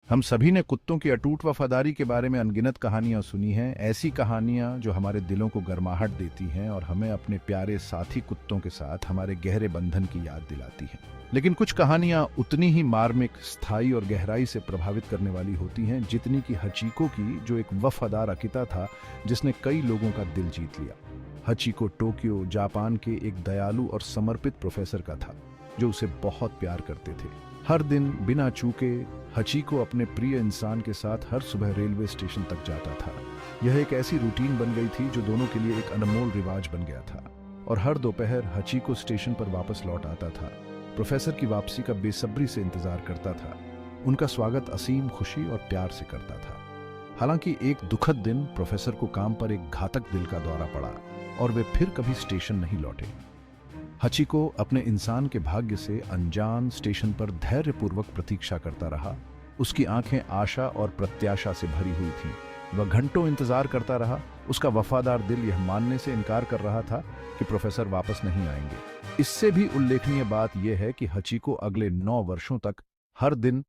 हम सभी ने कुत्तों की अटूट वफादारी के बारे में अनगिनत कहानियां सुनी हैं। ऐसी कहानियां जो हमारे दिलों को गर्माहट देती हैं और हमें अपने प्यारे साथी कुत्तों के साथ हमारे गहरे बंधन की याद दिलाती हैं। लेकिन कुछ कहानियां उतनी ही मार्मिक, स्थायी और गहराई से प्रभावित करने वाली होती हैं जितनी कि हचीको की, जो एक वफादार अकीता था जिसने कई लोगों का दिल जीत लिया। हचीको टोक्यो, जापान के एक दयालु और समर्पित प्रोफेसर का था जो उसे बहुत प्यार करते थे। हर दिन बिना चूके हचीको अपने प्रिय इंसान के साथ हर सुबह रेलवे स्टेशन तक जाता था। यह एक ऐसी रूटीन बन गई थी जो दोनों के लिए एक अनमोल रिवाज बन गया था। और हर दोपहर हचीको स्टेशन पर वापस लौट आता था, प्रोफेसर की वापसी का बेसब्री से इंतजार करता था, उनका स्वागत असीम खुशी और प्यार से करता था। हालांकि एक दुखद दिन प्रोफेसर को काम पर एक घातक दिल का दौरा पड़ा और वे फिर कभी स्टेशन नहीं लौटे। हचीको अपने इंसान के भाग्य से अनजान स्टेशन पर धैर्यपूर्वक प्रतीक्षा करता रहा। उसकी आंखें आशा और प्रत्याशा से भरी हुई थीं। वह घंटों इंतजार करता रहा। उसका वफादार दिल यह मानने से इनकार कर रहा था कि प्रोफेसर वापस नहीं आएंगे। इससे भी उल्लेखनीय बात यह है कि हचीको अगले 9 वर्षों तक हर दिन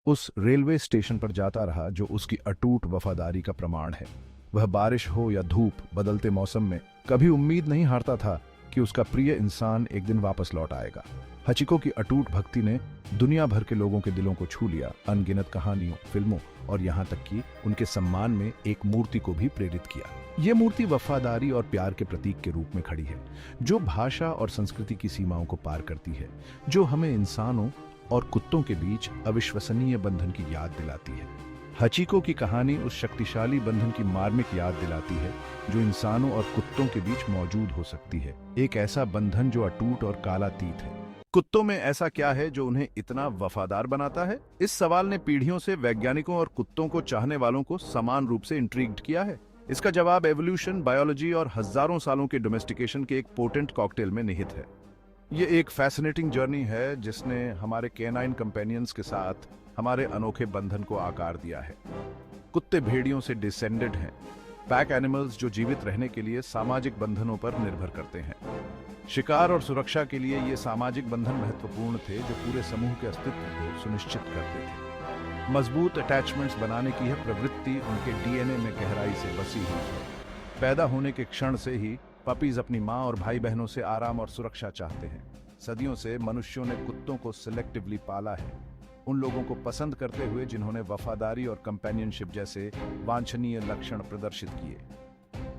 उस रेलवे स्टेशन पर जाता रहा जो उसकी अटूट वफादारी का प्रमाण है। वह बारिश हो या धूप, बदलते मौसम में कभी उम्मीद नहीं हारता था कि उसका प्रिय इंसान एक दिन वापस लौट आएगा। हचीको की अटूट भक्ति ने दुनिया भर के लोगों के दिलों को छू लिया। अनगिनत कहानियों, फिल्मों और यहाँ तक कि उनके सम्मान में एक मूर्ति को भी प्रेरित किया। यह मूर्ति वफादारी और प्यार के प्रतीक के रूप में खड़ी है, जो भाषा और संस्कृति की सीमाओं को पार करती है, जो हमें इंसानों और कुत्तों के बीच अविश्वसनीय बंधन की याद दिलाती है। हचीको की कहानी उस शक्तिशाली बंधन की मार्मिक याद दिलाती है जो इंसानों और कुत्तों के बीच मौजूद हो सकती है। एक ऐसा बंधन जो अटूट और कालातीत है। कुत्तों में ऐसा क्या है जो उन्हें इतना वफादार बनाता है? इस सवाल ने पीढ़ियों से वैज्ञानिकों और कुत्तों को चाहने वालों को समान रूप से इंट्रिग्ड किया है। इसका जवाब एवोल्यूशन, बायोलॉजी और हजारों सालों के डोमेस्टिकेशन के एक पोटेंट कॉकटेल में निहित है। ये एक फैसिनेटिंग जर्नी है जिसने हमारे कैनाइन कंपेनियंस के साथ हमारे अनोखे बंधन को आकार दिया है। कुत्ते भेड़ियों से डिसेंडेड हैं, पैक एनिमल्स जो जीवित रहने के लिए सामाजिक बंधनों पर निर्भर करते हैं। शिकार और सुरक्षा के लिए ये सामाजिक बंधन महत्वपूर्ण थे जो पूरे समूह के अस्तित्व को सुनिश्चित करते थे। मजबूत अटैचमेंट्स बनाने की यह प्रवृत्ति उनके डीएनए में गहराई से बसी हुई है। पैदा होने के क्षण से ही पपीज अपनी माँ और भाई बहनों से आराम और सुरक्षा चाहते हैं। सदियों से मनुष्यों ने कुत्तों को सिलेक्टिवली पाला है, उन लोगों को पसंद करते हुए जिन्होंने वफादारी और कंपेनियनशिप जैसे वांछनीय लक्षण प्रदर्शित किए।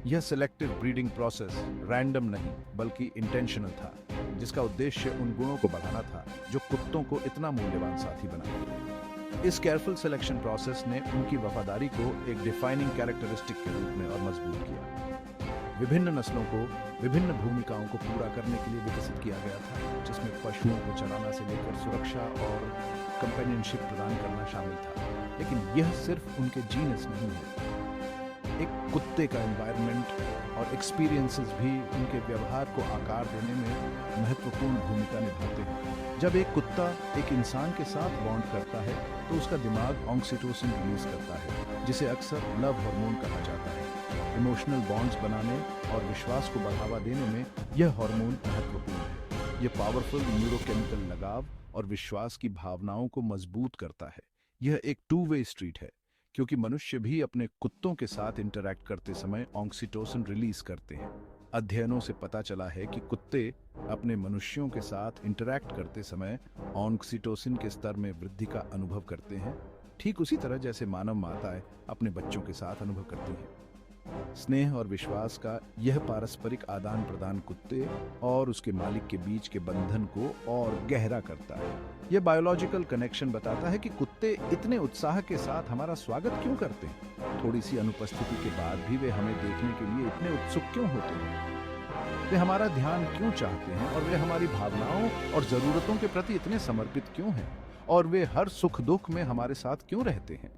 यह सिलेक्टिव ब्रीडिंग प्रोसेस रैंडम नहीं बल्कि इंटेंशनल था, जिसका उद्देश्य उन गुणों को बढ़ाना था जो कुत्तों को इतना मूल्यवान साथी बनाते। इस केयरफुल सिलेक्शन प्रोसेस ने उनकी वफादारी को एक डिफाइनिंग कैरेक्टरिस्टिक के रूप में और मजबूत किया। विभिन्न नस्लों को विभिन्न भूमिकाओं को पूरा करने के लिए विकसित किया गया था, जिसमें पशुओं को चलाना से लेकर सुरक्षा और कंपेनियनशिप प्रदान करना शामिल था। लेकिन यह सिर्फ उनके जीनस नहीं है। एक कुत्ते का एनवायरनमेंट और एक्सपीरियंसेस भी उनके व्यवहार को आकार देने में महत्वपूर्ण भूमिका निभाते हैं। जब एक कुत्ता एक इंसान के साथ बॉन्ड करता है तो उसका दिमाग ऑक्सीटोसिन रिलीज करता है, जिसे अक्सर लव हार्मोन कहा जाता है। इमोशनल बॉन्ड्स बनाने और विश्वास को बढ़ावा देने में यह हार्मोन महत्वपूर्ण है। यह पावरफुल न्यूरोकेमिकल लगाव और विश्वास की भावनाओं को मजबूत करता है। यह एक टू वे स्ट्रीट है, क्योंकि मनुष्य भी अपने कुत्तों के साथ इंटरैक्ट करते समय ऑक्सीटोसिन रिलीज करते हैं। अध्ययनों से पता चला है कि कुत्ते अपने मनुष्यों के साथ इंटरैक्ट करते समय ऑक्सीटोसिन के स्तर में वृद्धि का अनुभव करते हैं, ठीक उसी तरह जैसे मानव माताएं अपने बच्चों के साथ अनुभव करती हैं। स्नेह और विश्वास का यह पारस्परिक आदान प्रदान कुत्ते और उसके मालिक के बीच के बंधन को और गहरा करता है। यह बायोलॉजिकल कनेक्शन बताता है कि कुत्ते इतने उत्साह के साथ हमारा स्वागत क्यों करते हैं। थोड़ी सी अनुपस्थिति के बाद भी वे हमें देखने के लिए इतने उत्सुक क्यों होते हैं। वे हमारा ध्यान क्यों चाहते हैं और वे हमारी भावनाओं और जरूरतों के प्रति इतने समर्पित क्यों हैं, और वे हर सुख दुख में हमारे साथ क्यों रहते हैं।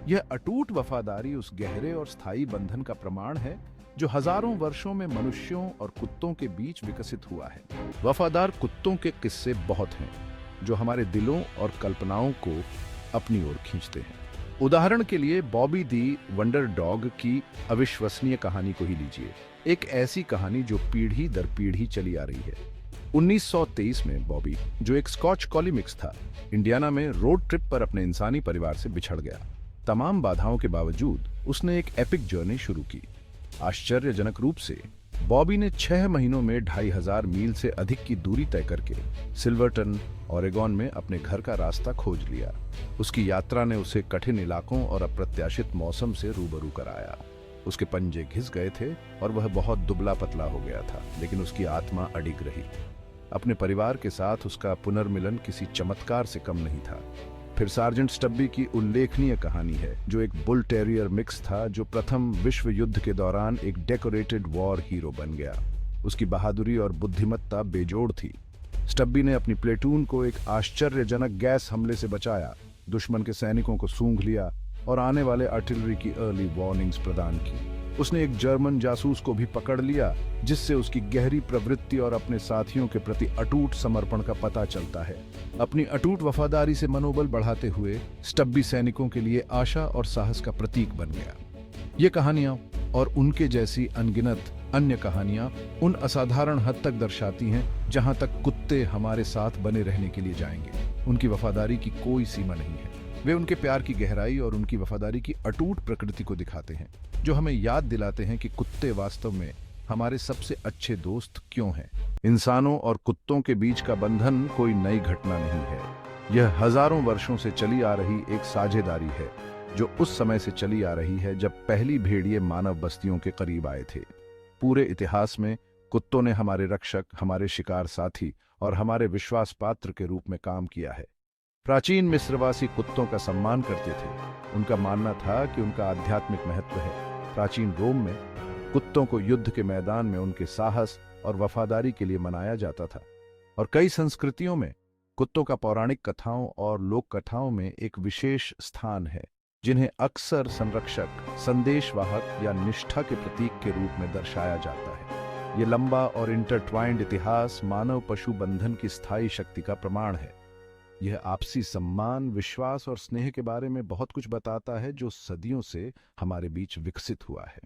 यह अटूट वफादारी उस गहरे और स्थायी बंधन का प्रमाण है जो हजारों वर्षों में मनुष्यों और कुत्तों के बीच विकसित हुआ है। वफादार कुत्तों के किस्से बहुत हैं जो हमारे दिलों और कल्पनाओं को अपनी ओर खींचते हैं। उदाहरण के लिए बॉबी दी वंडर डॉग की अविश्वसनीय कहानी को ही लीजिए। एक ऐसी कहानी जो पीढ़ी दर पीढ़ी चली आ रही है। 1923 में बॉबी, जो एक स्कॉच कॉली मिक्स था, इंडियाना में रोड ट्रिप पर अपने इंसानी परिवार से बिछड़ गया। तमाम बाधाओं के बावजूद उसने एक एपिक जर्नी शुरू की। आश्चर्यजनक रूप से बॉबी ने 6 महीनों में 2500 मील से अधिक की दूरी तय करके सिल्वर्टन, ओरेगॉन में अपने घर का रास्ता खोज लिया। उसकी यात्रा ने उसे कठिन इलाकों और अप्रत्याशित मौसम से रूबरू कराया। उसके पंजे घिस गए थे और वह बहुत दुबला पतला हो गया था, लेकिन उसकी आत्मा अडिग रही। अपने परिवार के साथ उसका पुनर्मिलन किसी चमत्कार से कम नहीं था। फिर सार्जेंट स्टब्बी की उल्लेखनीय कहानी है, जो एक बुल टेरियर मिक्स था, जो प्रथम विश्व युद्ध के दौरान एक डेकोरेटेड वॉर हीरो बन गया। उसकी बहादुरी और बुद्धिमत्ता बेजोड़ थी। स्टब्बी ने अपनी प्लेटून को एक आश्चर्यजनक गैस हमले से बचाया, दुश्मन के सैनिकों को सूंघ लिया और आने वाले आर्टिलरी की अर्ली वार्निंग्स प्रदान की। उसने एक जर्मन जासूस को भी पकड़ लिया, जिससे उसकी गहरी प्रवृत्ति और अपने साथियों के प्रति अटूट समर्पण का पता चलता है। अपनी अटूट वफादारी से मनोबल बढ़ाते हुए स्टब्बी सैनिकों के लिए आशा और साहस का प्रतीक बन गया। ये कहानियां और उनके जैसी अनगिनत अन्य कहानियां उन असाधारण हद तक दर्शाती हैं जहां तक कुत्ते हमारे साथ बने रहने के लिए जाएंगे। उनकी वफादारी की कोई सीमा नहीं है। वे उनके प्यार की गहराई और उनकी वफादारी की अटूट प्रकृति को दिखाते हैं, जो हमें याद दिलाते हैं कि कुत्ते वास्तव में हमारे सबसे अच्छे दोस्त क्यों हैं। इंसानों और कुत्तों के बीच का बंधन कोई नई घटना नहीं है। यह हजारों वर्षों से चली आ रही एक साझेदारी है, जो उस समय से चली आ रही है जब पहली भेड़िए मानव बस्तियों के करीब आए थे। पूरे इतिहास में कुत्तों ने हमारे रक्षक, हमारे शिकार साथी और हमारे विश्वास पात्र के रूप में काम किया है। प्राचीन मिस्रवासी कुत्तों का सम्मान करते थे। उनका मानना था कि उनका आध्यात्मिक महत्व है। प्राचीन रोम में कुत्तों को युद्ध के मैदान में उनके साहस और वफादारी के लिए मनाया जाता था, और कई संस्कृतियों में कुत्तों का पौराणिक कथाओं और लोक कथाओं में एक विशेष स्थान है, जिन्हें अक्सर संरक्षक, संदेशवाहक या निष्ठा के प्रतीक के रूप में दर्शाया जाता है। ये लंबा और इंटरट्वाइंड इतिहास मानव पशु बंधन की स्थायी शक्ति का प्रमाण है। यह आपसी सम्मान, विश्वास और स्नेह के बारे में बहुत कुछ बताता है, जो सदियों से हमारे बीच विकसित हुआ है।